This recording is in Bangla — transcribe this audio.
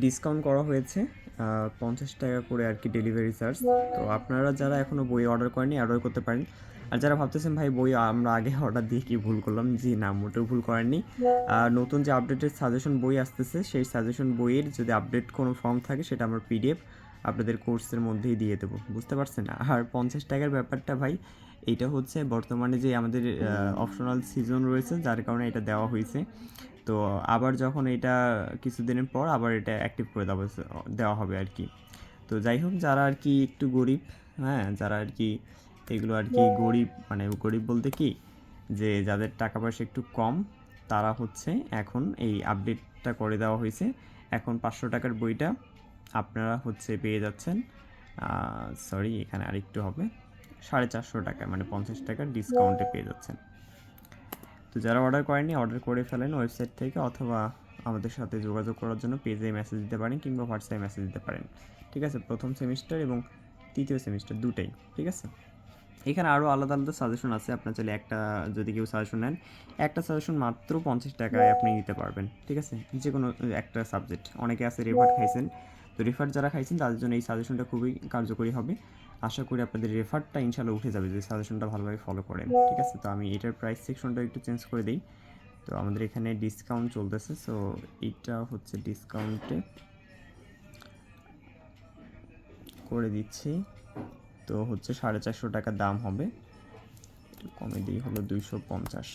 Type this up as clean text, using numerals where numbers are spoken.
ডিসকাউন্ট করা হয়েছে 50 টাকা করে আর কি ডেলিভারি চার্জ। তো আপনারা যারা এখনও বই অর্ডার করেননি অর্ডার করতে পারেন। আর যারা ভাবতেছেন ভাই বই আমরা আগে অর্ডার দিয়ে কি ভুল করলাম, জি না, মোটেও ভুল করেননি। নতুন যে আপডেটেড সাজেশন বই আসতেছে সেই সাজেশন বইয়ের যদি আপডেট কোনো ফর্ম থাকে সেটা আমরা পিডিএফ আপনাদের কোর্সের মধ্যেই দিয়ে দেবো, বুঝতে পারছেন। আর 50 টাকার ব্যাপারটা ভাই, এইটা হচ্ছে বর্তমানে যে আমাদের অপশনাল সিজন রয়েছে যার কারণে এটা দেওয়া হয়েছে। তো আবার যখন এটা কিছুদিনের পর আবার এটা অ্যাক্টিভ করে দেওয়া হবে আর কি। তো যাই হোক, যারা আর কি একটু গরিব, হ্যাঁ, যারা আর কি এগুলো আর কি গরিব, মানে গরিব বলতে কি, যে যাদের টাকা পয়সা একটু কম, তারা হচ্ছে এখন এই আপডেটটা করে দেওয়া হয়েছে। এখন 500 টাকার বইটা আপনারা হচ্ছে পেয়ে যাচ্ছেন, সরি এখানে আরেকটু হবে, 450 টাকা, মানে 50 টাকার ডিসকাউন্টে পেয়ে যাচ্ছেন। তো যারা অর্ডার করেনি অর্ডার করে ফেলেন ওয়েবসাইট থেকে, অথবা আমাদের সাথে যোগাযোগ করার জন্য পেজে মেসেজ দিতে পারেন কিংবা হোয়াটসঅ্যাপে মেসেজ দিতে পারেন, ঠিক আছে। প্রথম সেমিস্টার এবং তৃতীয় সেমিস্টার দুটাই, ঠিক আছে। এখানে আরও আলাদা আলাদা সাজেশন আছে, আপনার চাইলে একটা যদি কেউ সাজেশন নেন, একটা সাজেশন মাত্র 50 টাকায় আপনি নিতে পারবেন, ঠিক আছে, যে কোনো একটা সাবজেক্ট। অনেকে আছে রেফার খাইছেন, তো রেফার যারা খাইছেন তাদের জন্য এই সাজেশনটা খুবই কার্যকরী হবে। আশা করি আপনাদের রেফারটা ইনশাল্লাহ উঠে যাবে যদি সাজেশনটা ভালোভাবে ফলো করেন, ঠিক আছে। তো আমি এটার প্রাইস সেকশনটা একটু চেঞ্জ করে দিই। তো আমাদের এখানে ডিসকাউন্ট চলতেছে, সো এইটা হচ্ছে ডিসকাউন্টে করে দিচ্ছি। তো হচ্ছে 450 টাকা দাম হবে, একটু কমে দিই, হলো 250।